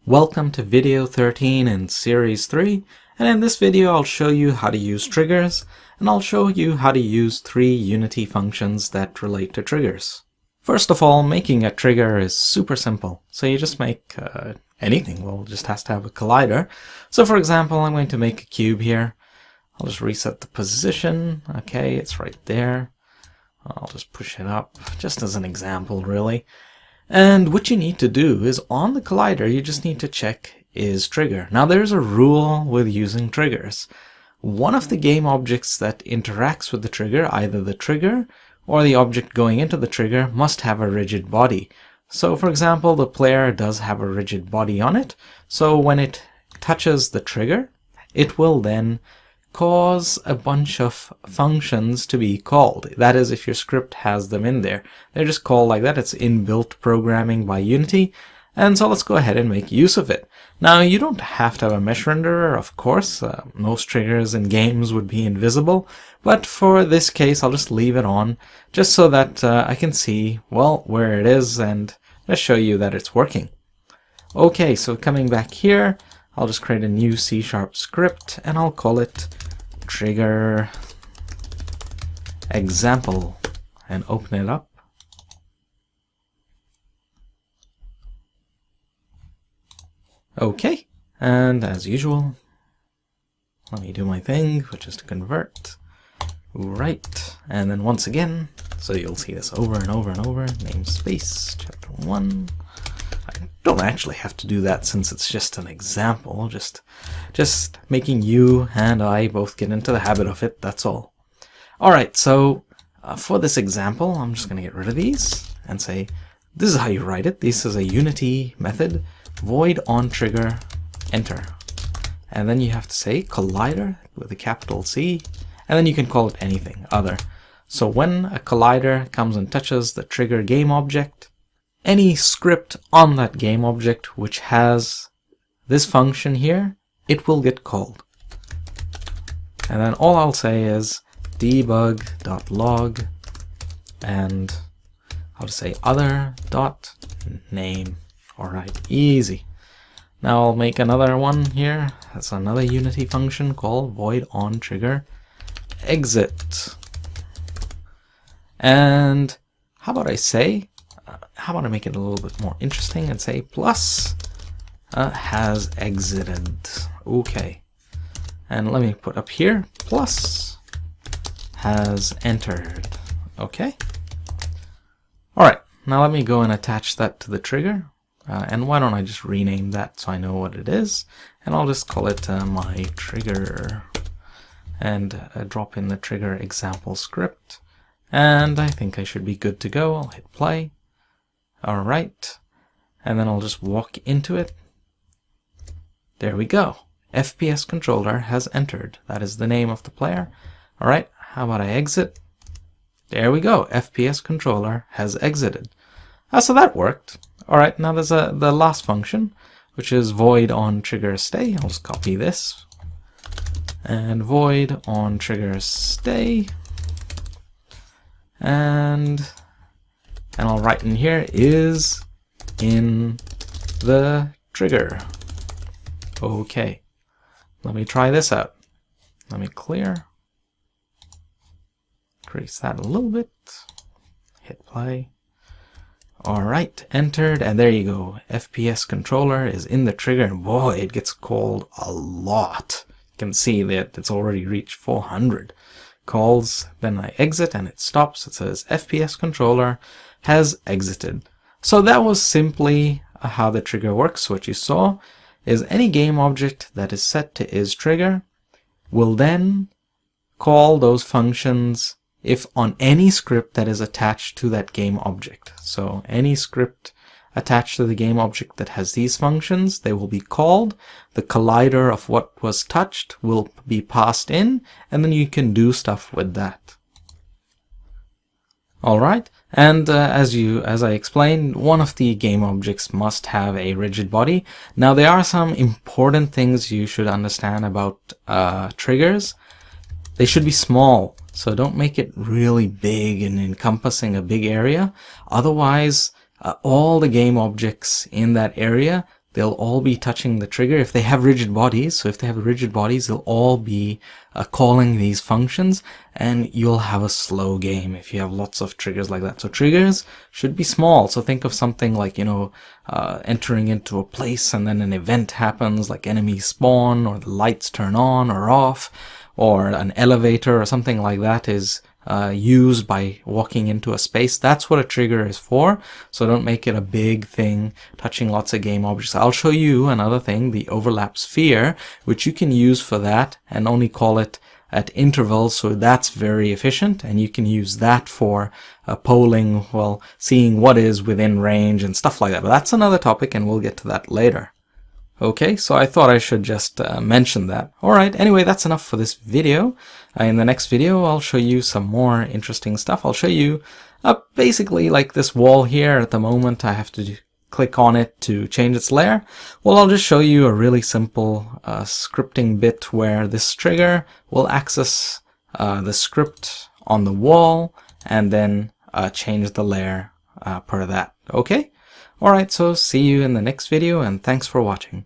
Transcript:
Welcome to video 13 in series 3, and in this video I'll show you how to use triggers, and I'll show you how to use 3 Unity functions that relate to triggers. First of all, making a trigger is super simple. So you just make anything. Well, it just has to have a collider. So for example, I'm going to make a cube here. I'll just reset the position. Okay, it's right there. I'll just push it up, just as an example really. And what you need to do is on the collider, you just need to check is trigger. Now there's a rule with using triggers. One of the game objects that interacts with the trigger, either the trigger or the object going into the trigger, must have a rigid body. So for example, the player does have a rigid body on it. So when it touches the trigger, it will then cause a bunch of functions to be called. That is, if your script has them in there. They're just called like that. It's inbuilt programming by Unity. And so let's go ahead and make use of it. Now, you don't have to have a mesh renderer, of course. Most triggers in games would be invisible. But for this case, I'll just leave it on, just so that I can see, well, where it is, and just show you that it's working. Okay, so coming back here, I'll just create a new C# script, and I'll call it trigger example, and open it up. Okay, and as usual, let me do my thing, which is to convert. Right, and then once again, so you'll see this over and over and over, namespace chapter 1. I don't actually have to do that since it's just an example, just making you and I both get into the habit of it, that's all. Alright, so for this example, I'm just going to get rid of these and say, this is how you write it. This is a Unity method, void on trigger, enter. And then you have to say collider with a capital C, and then you can call it anything other. So when a collider comes and touches the trigger game object, any script on that game object which has this function here, it will get called. And then all I'll say is debug.log, and I'll just say other.name. Alright, easy. Now I'll make another one here. That's another Unity function called void on trigger exit. And how about I make it a little bit more interesting and say plus has exited. Okay. And let me put up here plus has entered. Okay. Alright, now let me go and attach that to the trigger. And why don't I just rename that so I know what it is. And I'll just call it my trigger. And drop in the trigger example script. And I think I should be good to go. I'll hit play. Alright. And then I'll just walk into it. There we go. FPS controller has entered. That is the name of the player. Alright, how about I exit? There we go. FPS controller has exited. So that worked. Alright, now there's the last function, which is void on trigger stay. I'll just copy this. And void on trigger stay. And I'll write in here is in the trigger. Okay. Let me try this out. Let me clear. Increase that a little bit. Hit play. Alright, entered, and there you go. FPS controller is in the trigger, and boy, it gets called a lot. You can see that it's already reached 400 calls. Then I exit and it stops. It says FPS controller has exited. So that was simply how the trigger works. What you saw is any game object that is set to isTrigger will then call those functions if on any script that is attached to that game object. So any script attached to the game object that has these functions, they will be called. The collider of what was touched will be passed in, and then you can do stuff with that. Alright, and as I explained, one of the game objects must have a rigid body. Now there are some important things you should understand about triggers. They should be small, so don't make it really big and encompassing a big area. Otherwise, all the game objects in that area, they'll all be touching the trigger. If they have rigid bodies, so if they have rigid bodies, they'll all be calling these functions, and you'll have a slow game if you have lots of triggers like that. So triggers should be small. So think of something like, entering into a place and then an event happens, like enemies spawn, or the lights turn on or off, or an elevator or something like that is used by walking into a space. That's what a trigger is for. So don't make it a big thing touching lots of game objects. I'll show you another thing, the overlap sphere, which you can use for that and only call it at intervals. So that's very efficient, and you can use that for polling, well, seeing what is within range and stuff like that. But that's another topic, and we'll get to that later. Okay, so I thought I should just mention that. Alright, anyway, that's enough for this video. In the next video, I'll show you some more interesting stuff. I'll show you basically like this wall here. At the moment, I have to click on it to change its layer. Well, I'll just show you a really simple scripting bit where this trigger will access the script on the wall and then change the layer per that. Okay? Alright, so see you in the next video, and thanks for watching.